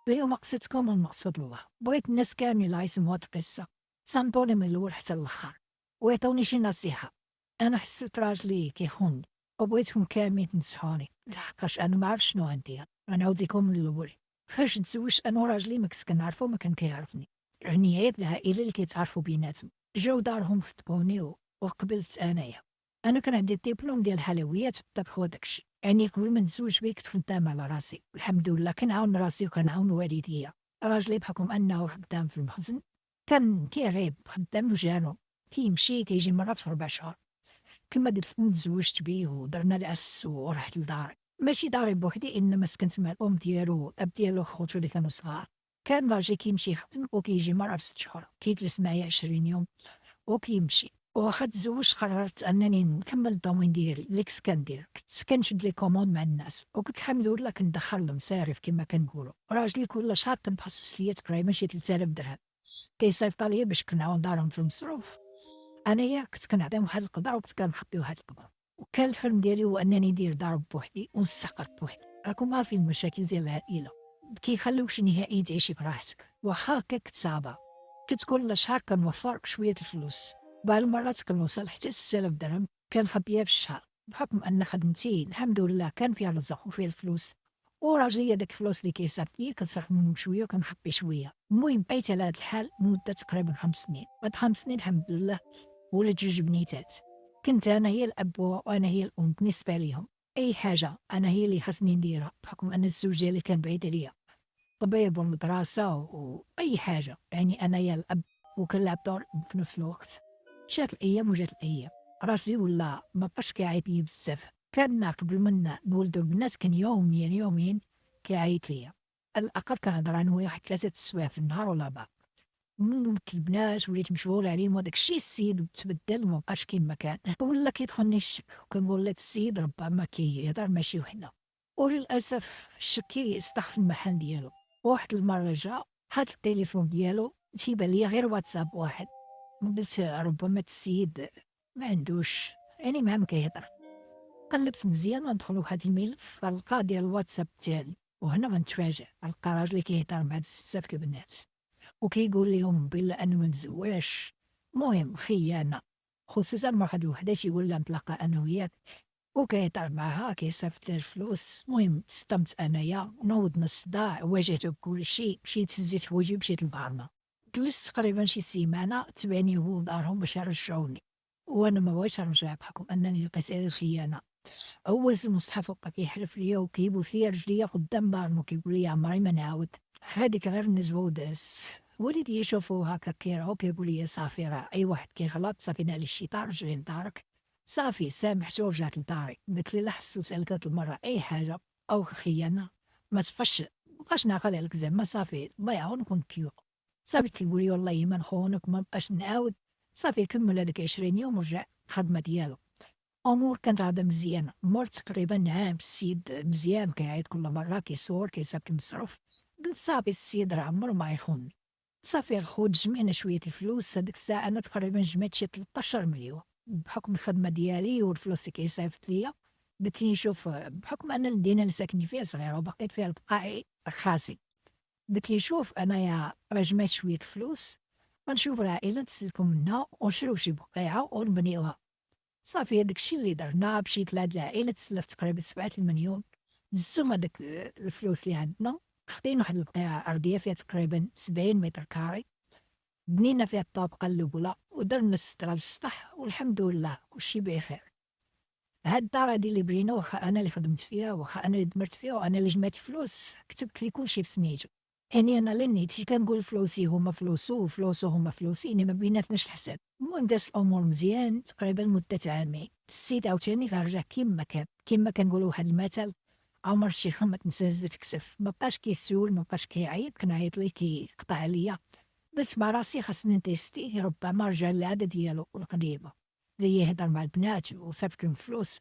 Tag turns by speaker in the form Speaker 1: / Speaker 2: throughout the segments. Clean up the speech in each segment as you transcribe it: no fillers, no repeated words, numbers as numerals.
Speaker 1: ليه مقصدكم المقصود الله بغيت الناس كامل يسمعوا هاد القصة صنتوني من الأول حتى الآخر ويعطوني شي نصيحة. أنا حسيت راجلي كيخونني وبغيتكم كاملين تنصحوني لحقاش أنا معرفش شنو غندير. غنعاود ليكم من الأول. فاش تزوجت أنا وراجلي ما كنت كنعرفو ما كان كيعرفني، يعني غير العائلة اللي كيتعرفو بيناتهم جاو دارهم خطبوني وقبلت أنايا. أنا كان عندي الدبلوم ديال الحلويات والطبخ وداكشي، يعني قبل ما نتزوج بيه كنت خدامة على راسي الحمد لله، كنعاون راسي وكنعاون والديا. راجلي بحكم أنه خدام في المخزن كان كيغيب خدام وجانو، كيمشي كيجي مرة في 4 شهور. كما قلت لكم تزوجت بيه ودرنا العس ورحت لداري، ماشي داري بوحدي إنما سكنت مع الأم ديالو والأب ديالو خوتو اللي كانوا صغار. كان راجلي كيمشي يخدم وكيجي مرة في 6 شهور كيجلس معايا 20 يوم وكيمشي. واخا تزوجت قررت انني نكمل الدومين ديالي اللي كنت كندير، كنت كنشد لي كوموند مع الناس وكنت الحمد لله كندخل المصاريف كما كنقولوا. راجلي كل شهر كنخصص ليا تقريبا شي 3000 درهم كيصيفط ليا باش كنعاون دارهم في المصروف. انايا كنت كنعطيهم واحد القدر وكنت كنخبي واحد القدر. وكان الحلم ديالي هو انني ندير دار بوحدي ونستقر بوحدي. راكم عارفين المشاكل ديال العائله كيخلوكش نهائيا تعيشي براحتك، واخا هكا كنت صعبه. كنت كل شهر كنوفر شويه الفلوس، بعض المرات كنوصل حتى 6000 درهم كنخبيها في الشهر بحكم ان خدمتي الحمد لله كان فيها الرزق وفيها الفلوس. وراجلي داك الفلوس اللي كيصرف ليا كنصرف منهم شويه وكنخبي شويه. المهم بقيت على هذا الحال مده تقريبا 5 سنين. بعد 5 سنين الحمد لله ولد 2 بنيتات. كنت انا هي الاب وانا هي الام بالنسبه ليهم. اي حاجه انا هي اللي خاصني نديرها بحكم ان الزوج ديالي كان بعيد عليا، طبيب والمدرسة وأي حاجة، يعني أنا يا الأب وكنلعب دور في نفس الوقت. جات الأيام وجات الأيام، راجلي ولا مبقاش كيعيط ليا بزاف. كان قبل ما نولدو البنات كان يوميا يوميا كيعيط ليا. على الأقل كنهضر أنا وياه واحد 3 السوايع في النهار ولا 4. من ولدت البنات وليت مشغول عليهم وداك الشيء السيد تبدل ومبقاش كيما كان. ولا كيدخلني الشك وكنقول لك السيد ربما كيهضر ماشي وحنا. وللأسف الشك كيستخف في المحل ديالو. واحد المرة جا حط التليفون ديالو تيبان ليا غير واتساب واحد. قلت ربما السيد ما عندوش، يعني ما كيهضر. قلبت مزيان وندخل لواحد الملف غنلقى ديال الواتساب تاعي، وهنا غنتفاجئ غنلقى راجلي كيهضر مع بزاف د البنات وكيقول لهم بلا انه ما مزواش. المهم خيانة، خصوصا مع واحد الوحدة تيقول لها نتلاقى انا وياك وكيهضر معاها كيصيفط لها الفلوس. المهم تصدمت انايا نوضنا الصداع واجهته بكلشي، مشيت هزيت حوايجي مشيت لدارنا. جلست تقريبا شي سيمانة تبعني هو لدارهم باش يرجعوني، وانا ما بغيتش نرجع بحكم انني لقيت عليه الخيانة. هوز المصحف وبقى كيحلف ليا وكيبوس ليا رجليا قدام دارنا وكيقول لي عمري ما نعاود. هاديك غير النزوة وداز. وليدي يشوفوا هكا كيرعوا كيقول لي صافي راه اي واحد كيغلط صافي نال الشيطان رجعي لدارك. صافي سامحت ورجعت لداري. قلت لي لا حصلت عليك هاد المرة اي حاجة او خيانة ما تبقاش مابقاش نعقل عليك زعما صافي الله يعاونك ونكيو. صافي كيقول لي والله ما نخونك ما بقاش نعاود. صافي كمل هذاك 20 يوم ورجع الخدمة ديالو. أمور كانت عادة مزيانة، مر تقريبا عام السيد مزيان كيعيط كل مرة كيصور كيساب المصروف. قلت صافي السيد راه عمرو ما يخونني. صافي الخوت جمعنا شوية الفلوس، هاديك الساعة أنا تقريبا جمعت شي 13 مليون بحكم الخدمة ديالي والفلوس اللي كيصيفط ليا. قلت لي شوف بحكم أن المدينة اللي ساكنين فيها صغيرة وبقيت فيها البقاع خاصي. قلت لي شوف أنايا راه جمعت شوية الفلوس غنشوف العائلة نسلكم منها ونشريو شي بقيعة ونبنيوها. صافي هاداك الشي اللي درنا مشيت لهاد العائلة تسلفت تقريبا 7 المليون. دزتهم هاداك الفلوس اللي عندنا، خدينا واحد البقيعة أرضية فيها تقريبا 70 متر كاري، بنينا فيها الطابقة الأولى ودرنا السترة للسطح والحمد لله كلشي بخير. هاد الدار هادي اللي بنينا واخا أنا اللي خدمت فيها واخا أنا اللي دمرت فيها وأنا اللي جمعت فلوس كتبت لي كلشي بسميتو. يعني أنا لا نيتي كنقول فلوسي هما فلوسو وفلوسو هما فلوسي، يعني ما بيناتناش الحساب. المهم دازت الأمور مزيان تقريبا مدة عامين. السيد عاوتاني رجع كيما كان، كيما كنقولوا واحد المثل عمر الشيخ ما تنسى هزة الكسف. ما بقاش كيسول ما بقاش كيعيط، كنعيط ليه كيقطع عليا. قلت مع راسي خاصني نتيستيه ربما رجع للعادة ديالو القديمة اللي يهضر مع البنات وصيفط لهم فلوس.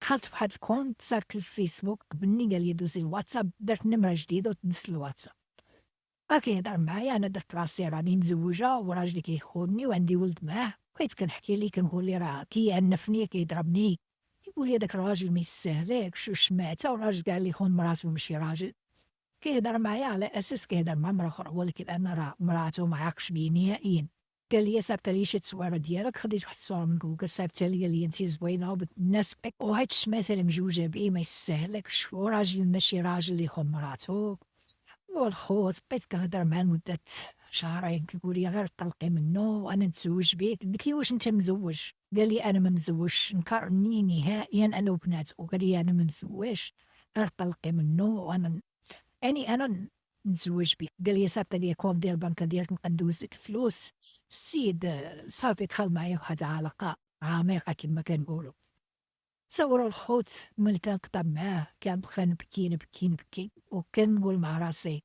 Speaker 1: دخلت بواحد الكونت صار في الفيسبوك قبلني قال لي دوزي الواتساب، درت نمرة جديدة ودزت الواتساب. كيهضر معايا انا درت راسي راني مزوجه وراجلي كيخونني وعندي ولد معاه، بقيت كنحكي ليه كنقول ليه راه كيعنفني كيضربني. يقول لي داك الراجل ما يستاهلكش وشمعته، والراجل كاع اللي يخون مراسو ماشي راجل. كيهدر معايا على أساس كيهدر مع مرا أخرى، ولكن أنا راه مراته ما عاقش بيا نهائيًا، قال لي صيفط لي شي تصويرة ديالك، خديت واحد الصورة من جوجل صيفطها ليا اللي أنتِ زوينة وبتناسبك، وهاد الشماتة اللي مجوجة بيه ما يستاهلكش، وراجل ماشي راجل اللي يخون مراتو. والخوت بقيت كنهضر معاه لمدة شهرين كيقول لي غير طلقي منو وأنا نتزوج بيك، قلت ليه واش أنت مزوج؟ قال لي أنا ما مزوجش، نكرني نهائيًا أنا وبناتو، قال لي أنا ما مزواش، غير طلقي منو وأنا يعني أنا نتزوج بيك، قال لي صيفط ليا كونت ديال البنكة ديالك نبقى ندوز لك الفلوس، السيد صافي دخل معايا فواحد العلاقة عميقة كما كنقولو. تصور الخوت ملي كنقطع معاه كنبقى نبكي نبكي نبكي، وكنقول مع راسي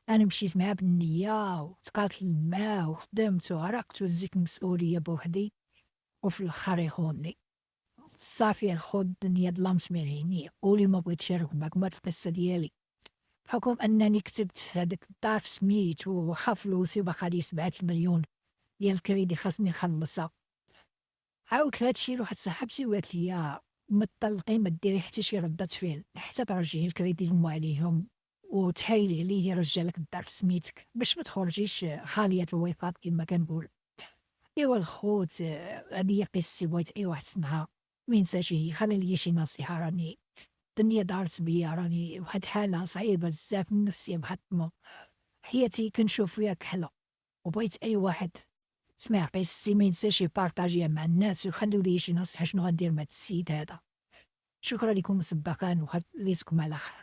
Speaker 1: أنا مشيت معاه بالنية وتقاتلت معاه وخدمت وعرقت وهزيت المسؤولية بوحدي، وفي الآخر يخونني. صافي الخو الدنيا ظلمت من عينيا، قولي ما بغيتش نشارك معاكم هاد القصة ديالي، بحكم أنني كتبت هاداك الدار سميت وواخا فلوسي وباقا لي 7 المليون ديال الكريدي خاصني نخلصها. عاودت هادشي لواحد صاحبتي وقالت لي ما تطلقي ما ديري حتى شي ردة فعل حتى ترجعي الكريدي لمو عليهم، وتحايلي عليه يرجع لك الدار سميتك باش ما تخرجيش خالية الوفاض كما كنقول. إيوا الخوت هادي هي قصتي، بغيت أي واحد يسمعها مينساش يخلي ليا شي نصيحة، راني الدنيا دارت بيا، راني واحد الحالة صعيبة بزاف النفسية محطمة، حياتي كنشوف فيها كحلة، وبغيت أي واحد سمع قصتي ما ينساش يبارطاجيها مع الناس ويخليو ليا شي نصيحة شنو غندير مع هاد السيد هذا. شكرا لكم مسبقا وخليتكم على خير.